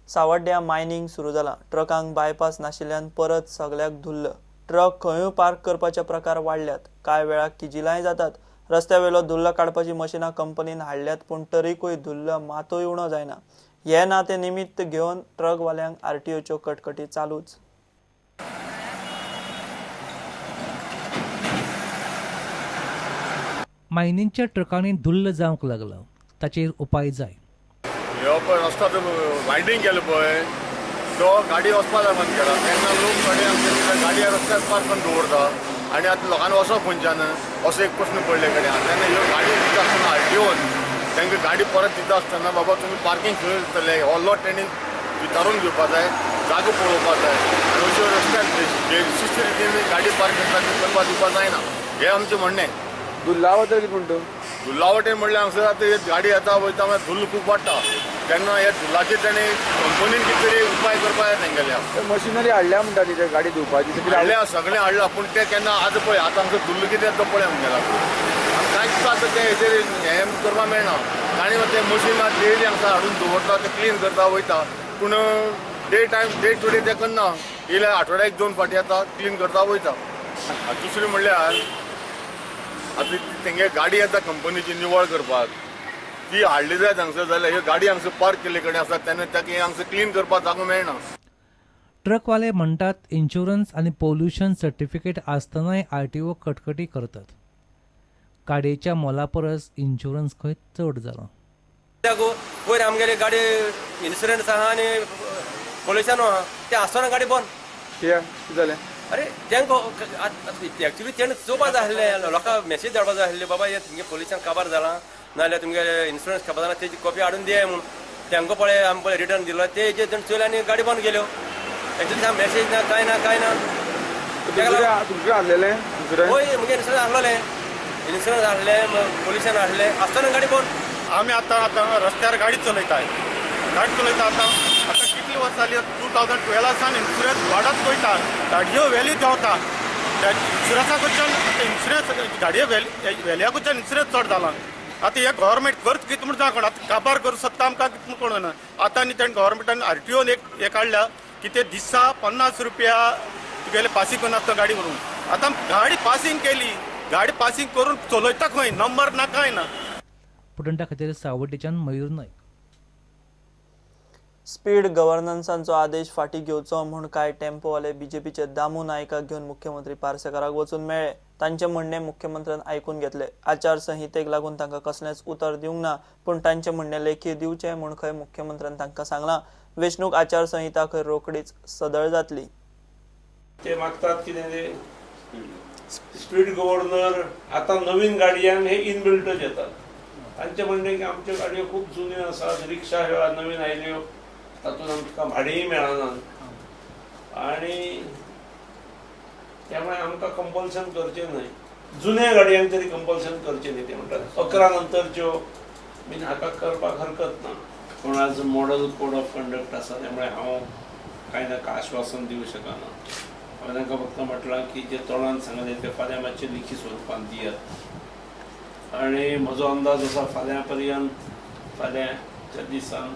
सावड्ड्या mining सुरू जाला। ट्रकांक bypass नाशिल्ल्यान परत सगळ्याक धुल्ल। ट्रक खंयूय पार्क करपाचे प्रकार वाडल्यात। कांय वेळाक किजिलाय जातात। रस्त्यावेलो धुल्ल काडपाची मशिनां कंपनीन हाडल्यात पूण तरीकूय धुल्ल मातूय उणो जायना। हे ना ते निमित्त घेवन ट्रकवाल्यांक आरटीओच्यो कटकटी चालूच। मायनिंगच्या ट्रकांनी धुल्ल जावंक लागला, ताचेर उपाय जाय। ह्यो पळय रस्तो वायडींग केलो पळय, तो गाडी वचपा जाय बंद केला। तेन्ना लोक गाडी रस्त्यार पार्क करून दवरता आनी आतां लोकांनी वचप खंयच्यान असो एक प्रश्न पडले कडेन। तेन्ना ह्यो गाडी दिता आसतना आरटीओन तांकां गाडी परत दिता आसतना बाबा तुमी पार्किंग खंय दितले हो लोट तेणी विचारून घेवपा जाय, जागो पळोवपा जाय आनी अश्यो रस्त्यार शिस्त रितीन गाडी पार्किंग करपा दिवपा जायना, हें आमचें म्हणणें। धुल्ला बद्दल कितें म्हणटा? धुल्ला वाटेन म्हणल्यार हांगसर आतां गाडी येता वयता मागीर धुल्ल खूब वाडटा। तेन्ना हे धुल्लाचेर तेणी कंपनीन कितें तरी उपाय करपा जाय तेंगेल्या। मशिनरी हाडल्या म्हणटा ती गाडी धुवपाची, हाडल्या सगळें हाडलां पूण तें केन्ना आतां पळय आतां हांगसर धुल्ल कितें येता तो पळय म्हणगेला। आनी कांयच आतां तें हेचेर हें करपा मेळना। ताणें तें मशीन डेली हांगसर हाडून दवरता, तें क्लीन करता वयता, पूण डे टू डे तें करना। येयल्यार आठवड्याक 2 फावटी येता, क्लीन करता वयता। दुसरें म्हणल्यार आतां तेंगे गाडी येता कंपनीची निवळ करपाक, ती हाडली जायत हांगसर जाल्यार ह्यो गाडी हांगसर पार्क केल्ले कडेन आसा तेन्ना ताका हांगसर क्लीन करपाक जागो मेळना। ट्रकवाले म्हणटात इन्शुरन्स आनी पोल्युशन सर्टिफिकेट आसतनाय आरटीओ कटकटी करतात। गाडयेच्या मोला परस इन्शुरन्स खंय चड जाला। वयर आमगेली गाडी इन्शुरन्स आहा आनी पोल्युशन आहा, ते आसतना गाडी बंद कितें जालें? अरे तेंका एक्चुअली तेणें चोवपा जाय आसलें, लोकांक मेसेज धाडपा जाय आसलें बाबा हे तुमगे पोल्युशन काबार जालां नाजाल्यार तुमगे इन्शुरन्स काबार जालां तेजी कॉपी हाडून दियाय म्हूण। तेंका पळय आमी पळय रिटर्न दिलो, ते हेजेर तेणें चोयले आनी गाडी बंद केल्यो। एक्चुअली मेसेज ना कांय ना तुमचें हाडलेलें हय मुगे इन्शुरन्स हाडलें, इन्शुरन्स हाडलें, पोल्युशन हाडलें, आसतना गाडी बंद। आम्ही आता रस्त्यावर गाडी चलयताय आतां कितली वर्सां जाली 2012 सान इन्शुरन्स वाडत वयता, गाडयो व्हॅल्यू देंवता। त्या इन्शुरन्साकडच्यान इन्शुरन्स गाडये व्हॅल्यूकडच्यान इन्शुरन्स चड जाला। आतां हे गव्हर्मेंट खर्च कितें म्हूण जावं आतां काबार करूं शकता आमकां कितें म्हूण कळना। आतां आनी तेणें गव्हर्मेंटान आरटीओन एक हे काडल्या की ते दिसा 50 रुपया तुगेले पासींग करून आसता गाडी व्हरून। आतां गाडी पासींग केली, गाडी पासींग करून चलयता खंय, नंबर ना कांय ना। पुटंटा खातीर सावड्डेच्यान मयूर नायक। स्पीड गव्हर्नन्सांचो आदेश फाटीं घेवचो म्हूण कांय टेम्पोवाले बीजेपीचे दामू नायकाक घेवन मुख्यमंत्री पार्सेकाराक वचून मेळ्ळे। तांचे म्हणणें मुख्यमंत्र्यान आयकून घेतले। आचारसंहितेक लागून तांकां कसलेंच उतर दिवंक ना, पूण तांचे म्हणणें लेखी दिवचें म्हूण खंय मुख्यमंत्र्यान तांकां सांगलां। वेंचणूक आचारसंहिता खंय रोखडीच सदळ जातली। ते मागतात कितें ते स्पीड गव्हर्नर आतां नवीन गाडयांक हे इनबिल्टच येतात। तांचे म्हणणें की आमच्यो गाडयो खूब जुन्यो आसात, रिक्षा ह्यो नवीन आयल्यो तातूंत आमकां भाडेय मेळना आनी त्यामुळे आमकां कंपल्सन करचें न्हय। जुन्या गाडयांक तरी कंपल्सन करचें न्हय, ते म्हणटात 11 नंतरच्यो बीन हाका करपाक हरकत ना। पूण आज मॉडल कोड ऑफ कंडक्ट आसा त्यामुळे हांव कांय नाका आश्वासन दिवंक शकना। हांवें तांकां फक्त म्हटलां की जे तोंडान सांगलें तें फाल्यां मातशें लिखी स्वरुपांत दियात आनी म्हजो अंदाज आसा फाल्यां पर्यंत फाल्यांच्या दिसान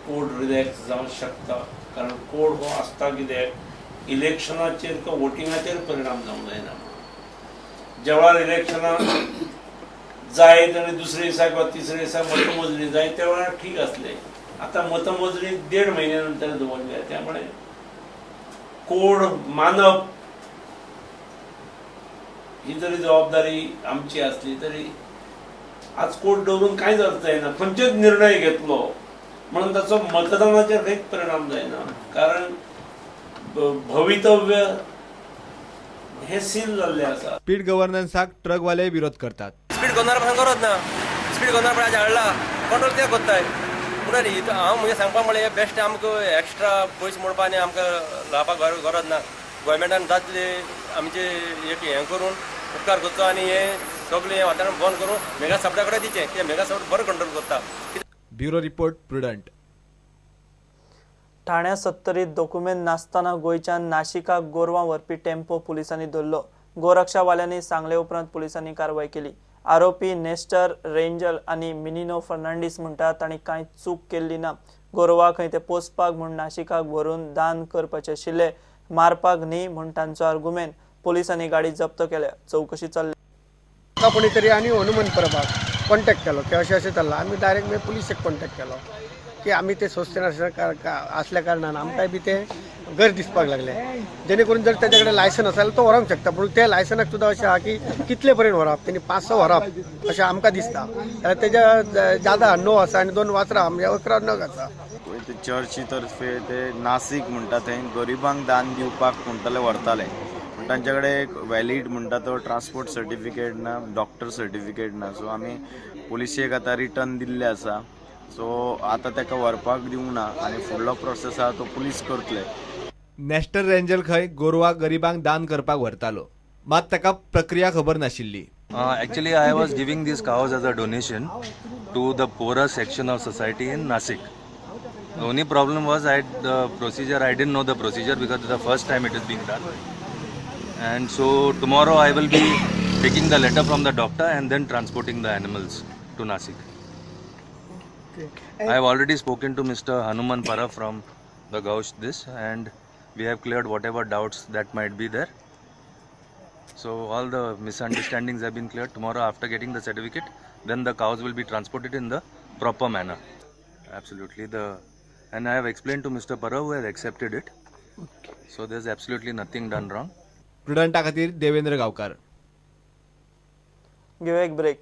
कोड रिलॅक्स जावंक शकता। कारण कोड हो आसता कित्याक इलेक्शनाचेर किंवा वोटिंगाचेर परिणाम जावंक जायना। ज्या वेळार इलेक्शनाक जायत आनी दुसरे दिसा किंवा तिसरे दिसा मतमोजणी जाय त्या वेळार ठीक आसलें। आतां मतमोजणी 1.5 म्हयन्या नंतर दवरल्या, त्यामुळे कोड मानप ही जरी जबाबदारी आमची असली तरी आज कोड दवरून कांयच अर्थ जायना। खंयचोच निर्णय घेतलो म्हणून ताचो मतदानाचेर कांयच परिणाम जायना, कारण भवितव्य हे सील जाल्लें आसा। स्पीड गव्हर्नन्साक ट्रकवाले विरोध करतात। स्पीड गव्हर्नर पासून करत ना, स्पीड गव्हर्नर पळय हाडला कंट्रोल ते करताय। पूण हांव म्हजें सांगपाक म्हळ्यार बेस्ट आमकां एक्स्ट्रा पयस मोडपा आनी आमकां लावपाक गरज ना। गोवोरमेंटान जातले आमचे एक हें करून उपकार करचो आनी हें सगळें वातावरण बंद करून मेगा सापडा कडेन दिचें, कित्याक मेगा सापड बरो कंट्रोल करता। Bureau report prudent. ठाण्यात 70 डॉक्युमेंट नासतना गोंयच्यान नाशिकाक गोरवां व्हरपी टेम्पो पुलिसांनी धरलो। गोरक्षावाल्यांनी सांगले उपरांत पुलिसांनी कारवाय केली। आरोपी नेस्टर रेंजल आनी मिनिनो फर्नांडीस म्हणटात तांणी कांय चूक केल्ली ना। गोरवां खंय ते पोसपाक म्हूण नाशिकाक व्हरून दान करपाचे आशिल्ले, मारपाक न्ही म्हूण तांचो आर्ग्युमेंट. पोलिसांनी गाडी जप्त केल्या. चौकशी चल्ली. कोणी तरी आनी हनुमंत परबाक कॉन्टॅक्ट केलो की अशें चल्लां. आमी डायरेक्ट पुलिसेक कॉन्टॅक्ट केलो की आमी ते सोंसचे असल्या कारणान आमकांय बी ते घर दिसपाक लागले. जेणे करून जर तेजे कडेन लायसन आसा जाल्यार तो व्हरोंक शकता, पूण ते लायसनाक सुद्दां अशें आहा की कितले पर्यंत व्हरप, तेणी 5-6 व्हरप अशें आमकां दिसता. जाल्यार तेज्या जादा 9 आसा आनी 2 वासरां म्हणजे 11 नग आसा. ते चर्ची तर्फे ते नाशिक म्हणटा थंय गरिबांक दान दिवपाक म्हणटाले व्हरताले, पूण तांचे कडेन एक वॅलीड म्हणटा तो ट्रान्सपोर्ट सर्टिफिकेट ना, डॉक्टर सर्टिफिकेट ना. सो आमी पुलिशेक आतां रिटर्न दिल्ले आसा. सो आतां ताका व्हरपाक दिवंक ना आनी फुडलो प्रोसेस आहा तो पुलीस करतले. नॅशनल रेंजर खंय गोरवां गरिबांक दान करपाक व्हरतालो, मात ताका प्रक्रिया खबर नाशिल्ली. Actually, I was giving these cows as a donation to the poorer section of society in Nasik. The only problem was I didn't know the procedure because it's the first time it is being done. And so tomorrow I will be taking the letter from the doctor and then transporting the animals to Nasik. I have already spoken to Mr. Hanuman Para from the Gaush and we have cleared whatever doubts that might be there. So all the misunderstandings have been cleared. Tomorrow after getting the certificate, then the cows will be transported in the proper manner. Absolutely. And I have explained to Mr. Para who has accepted it. So there's absolutely nothing done wrong. प्रुडंटा खातीर देवेंद्र गांवकार. घेऊ एक break.